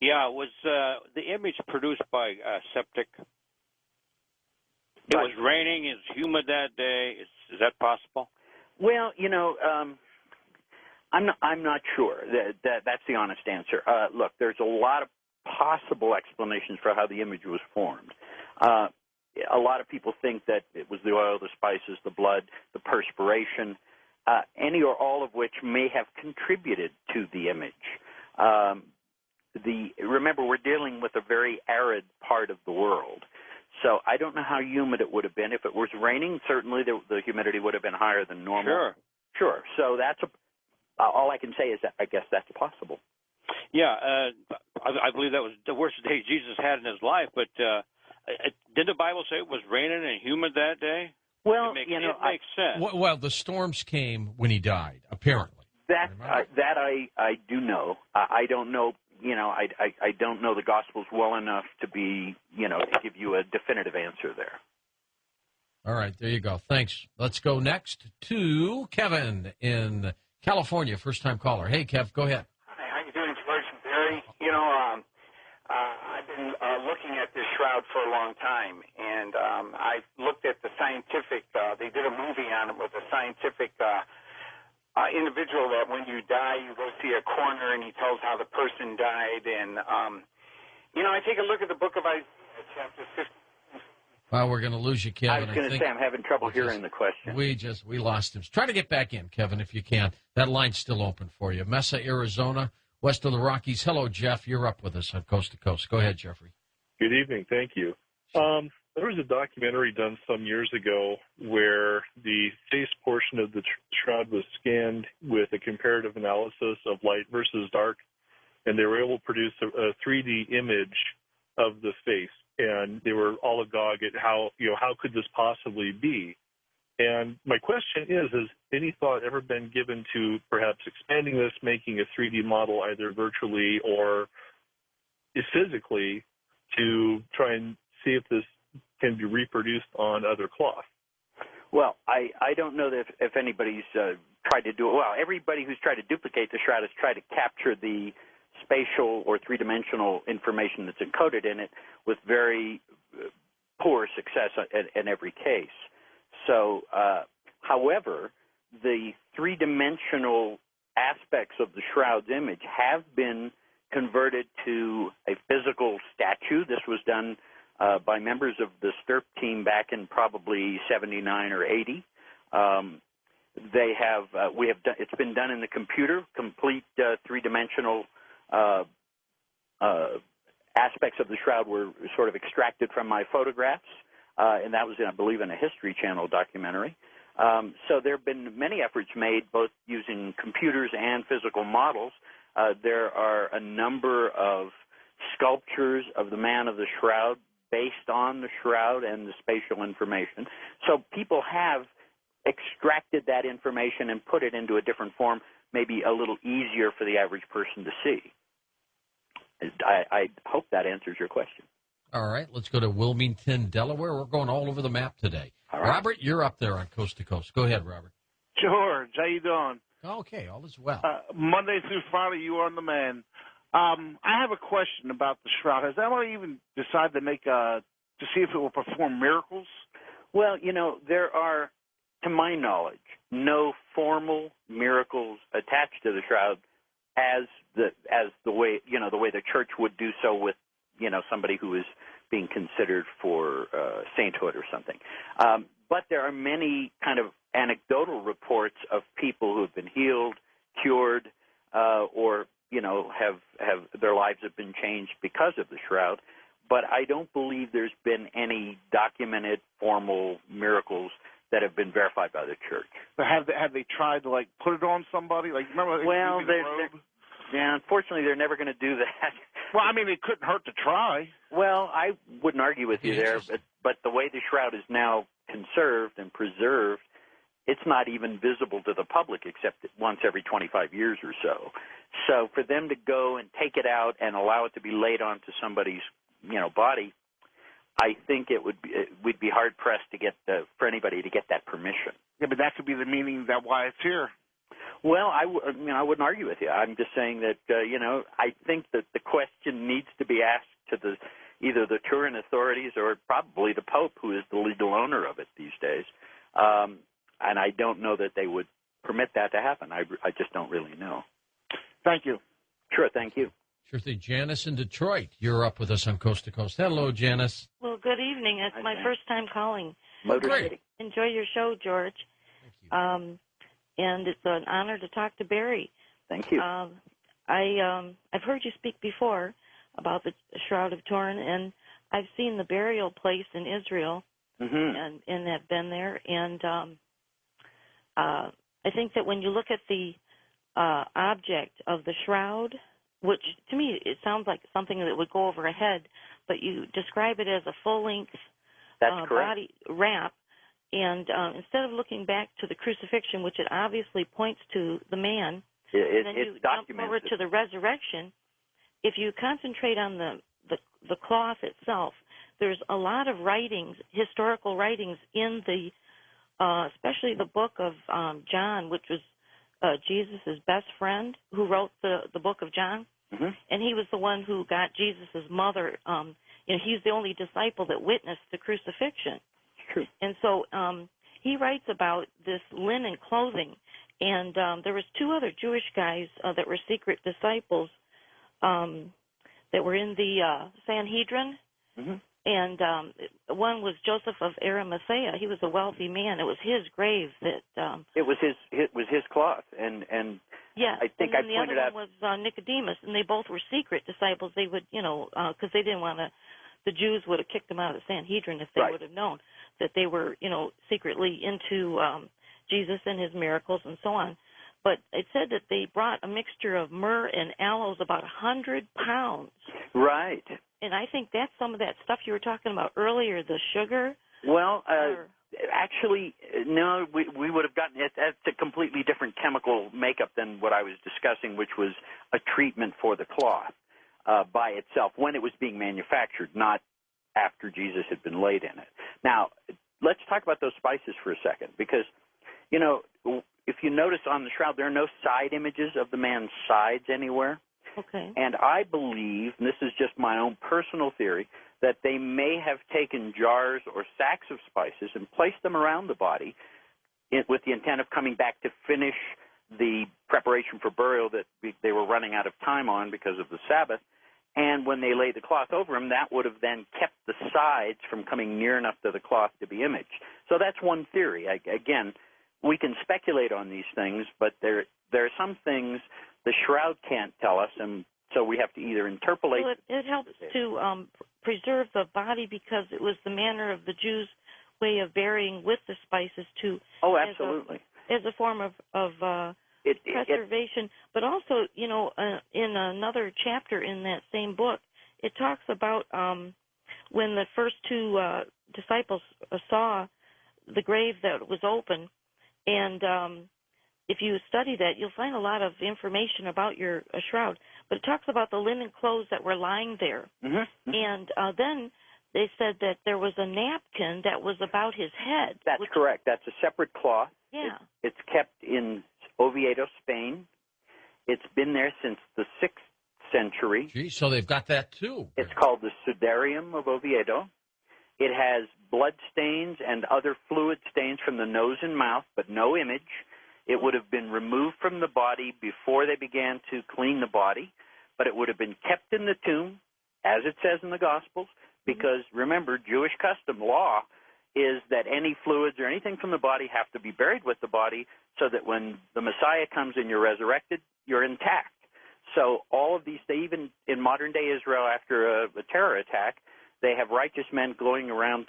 Yeah, it was the image produced by septic. It was raining. It's humid that day. Is that possible? Well, I'm not sure. That's the honest answer. Look, there's a lot of possible explanations for how the image was formed. A lot of people think that it was the oil, the spices, the blood, the perspiration, any or all of which may have contributed to the image. Remember, we're dealing with a very arid part of the world. So I don't know how humid it would have been. If it was raining, certainly the humidity would have been higher than normal. Sure. So that's all I can say is that I guess that's possible. Yeah, I believe that was the worst day Jesus had in his life. But did the Bible say it was raining and humid that day? Well, it makes sense. Well, the storms came when he died, apparently. That I do know. I don't know. I don't know the Gospels well enough to to give you a definitive answer there. All right, there you go. Thanks. Let's go next to Kevin in California, first-time caller. Hey, Kev, go ahead. Hi, how you doing, George and Barrie? I've been looking at this shroud for a long time, and I've looked at the scientific. They did a movie on it with a scientific individual that when you die, you go see a coroner, and he tells how the person died. And, I take a look at the book of Isaiah, chapter 15. Well, we're going to lose you, Kevin. I was going to say I'm having trouble hearing the question. We lost him. Try to get back in, Kevin, if you can. That line's still open for you. Mesa, Arizona, west of the Rockies. Hello, Jeff. You're up with us on Coast to Coast. Go ahead, Jeffrey. Good evening. Thank you. There was a documentary done some years ago where the face portion of the shroud was scanned with a comparative analysis of light versus dark, and they were able to produce a 3D image of the face. And they were all agog at how could this possibly be? And my question is, has any thought ever been given to perhaps expanding this, making a 3D model either virtually or physically to try and see if this can be reproduced on other cloth? Well, I don't know if anybody's tried to do it. Well, everybody who's tried to duplicate the shroud has tried to capture the spatial or three-dimensional information that's encoded in it with very poor success in every case. So, however, the three-dimensional aspects of the shroud's image have been converted to a physical statue. This was done by members of the STIRP team back in probably 79 or 80. It's been done in the computer, complete three-dimensional aspects of the shroud were sort of extracted from my photographs, and that was, I believe, in a History Channel documentary. So there have been many efforts made, both using computers and physical models. There are a number of sculptures of the man of the shroud based on the shroud and the spatial information. So people have extracted that information and put it into a different form, maybe a little easier for the average person to see. I hope that answers your question. All right, let's go to Wilmington, Delaware. We're going all over the map today. All right. Robert, you're up there on Coast to Coast. Go ahead, Robert. George, how you doing? Okay, all is well. Monday through Friday, you are the man. I have a question about the shroud. Has anyone even decided to see if it will perform miracles? Well, there are, to my knowledge, no formal miracles attached to the shroud as the way the church would do so with somebody who is being considered for sainthood or something. But there are many kind of anecdotal reports of people who have been healed, cured, or have their lives have been changed because of the shroud. But I don't believe there's been any documented formal miracles that have been verified by the church. But have they tried to put it on somebody? Remember? Well, unfortunately, they're never going to do that. Well, I mean, it couldn't hurt to try. Well, I wouldn't argue with you there, but the way the shroud is now conserved and preserved, it's not even visible to the public except once every 25 years or so. So for them to go and take it out and allow it to be laid onto somebody's body, I think we'd be hard pressed to get for anybody to get that permission. Yeah, but that could be the meaning that why it's here. Well, I wouldn't argue with you. I'm just saying that, I think that the question needs to be asked to either the Turin authorities or probably the Pope, who is the legal owner of it these days. And I don't know that they would permit that to happen. I just don't really know. Thank you. Sure, thank you. Sure thing. Janice in Detroit, you're up with us on Coast to Coast. Hello, Janice. Well, good evening. It's my first time calling. Motor great. City. Enjoy your show, George. Thank you. And it's an honor to talk to Barrie. Thank you. I've heard you speak before about the Shroud of Turin, and I've seen the burial place in Israel, and have been there. And I think that when you look at the object of the shroud, which to me it sounds like something that would go over a head, but you describe it as a full-length body wrap. And instead of looking back to the crucifixion, which it obviously points to the man, and then you jump over to the resurrection, if you concentrate on the cloth itself, there's a lot of writings, historical writings in the, especially the book of John, which was Jesus' best friend, who wrote the book of John, and he was the one who got Jesus' mother. He's the only disciple that witnessed the crucifixion. True. And so he writes about this linen clothing, and there was two other Jewish guys that were secret disciples that were in the Sanhedrin, and one was Joseph of Arimathea. He was a wealthy man. It was his grave that it was his cloth, and yeah. I think and I the pointed other out one was Nicodemus, and they both were secret disciples. They would, because they didn't want to. The Jews would have kicked them out of the Sanhedrin if they would have known that they were, secretly into Jesus and his miracles and so on. But it said that they brought a mixture of myrrh and aloes, about 100 pounds. Right. And I think that's some of that stuff you were talking about earlier, the sugar. Well, actually, no, we would have gotten it. That's a completely different chemical makeup than what I was discussing, which was a treatment for the cloth. By itself when it was being manufactured, not after Jesus had been laid in it. Now, let's talk about those spices for a second, because, if you notice on the shroud, there are no side images of the man's sides anywhere. Okay. And I believe, and this is just my own personal theory, that they may have taken jars or sacks of spices and placed them around the body with the intent of coming back to finish the preparation for burial that they were running out of time on because of the Sabbath. And when they laid the cloth over him, that would have then kept the sides from coming near enough to the cloth to be imaged. So that's one theory. Again, we can speculate on these things, but there are some things the shroud can't tell us, and so we have to either interpolate. Well, it helps to preserve the body because it was the manner of the Jews' way of burying with the spices too. Oh, absolutely. As a form of preservation, but also, in another chapter in that same book, it talks about when the first two disciples saw the grave that was open, and if you study that, you'll find a lot of information about your shroud. But it talks about the linen clothes that were lying there, and then they said that there was a napkin that was about his head. That's correct. That's a separate cloth. Yeah. It's kept in Oviedo, Spain. It's been there since the 6th century. Gee, so they've got that too. It's called the Sudarium of Oviedo. It has blood stains and other fluid stains from the nose and mouth, but no image. It would have been removed from the body before they began to clean the body, but it would have been kept in the tomb, as it says in the Gospels, because, remember, Jewish custom law is that any fluids or anything from the body have to be buried with the body so that when the Messiah comes and you're resurrected, you're intact. So all of these, even in modern-day Israel after a terror attack, they have righteous men going around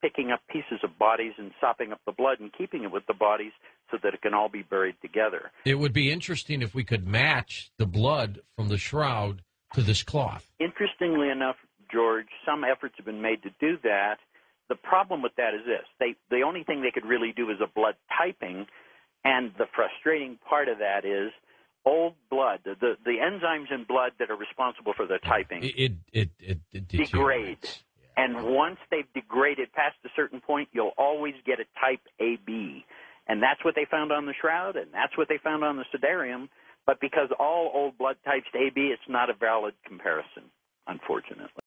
picking up pieces of bodies and sopping up the blood and keeping it with the bodies so that it can all be buried together. It would be interesting if we could match the blood from the shroud to this cloth. Interestingly enough, George, some efforts have been made to do that. The problem with that is this. The only thing they could really do is a blood typing, and the frustrating part of that is old blood, the enzymes in blood that are responsible for the typing, it degrade. Yeah. And once they've degraded past a certain point, you'll always get a type AB. and that's what they found on the shroud, and that's what they found on the sudarium. But because all old blood types AB, it's not a valid comparison, unfortunately.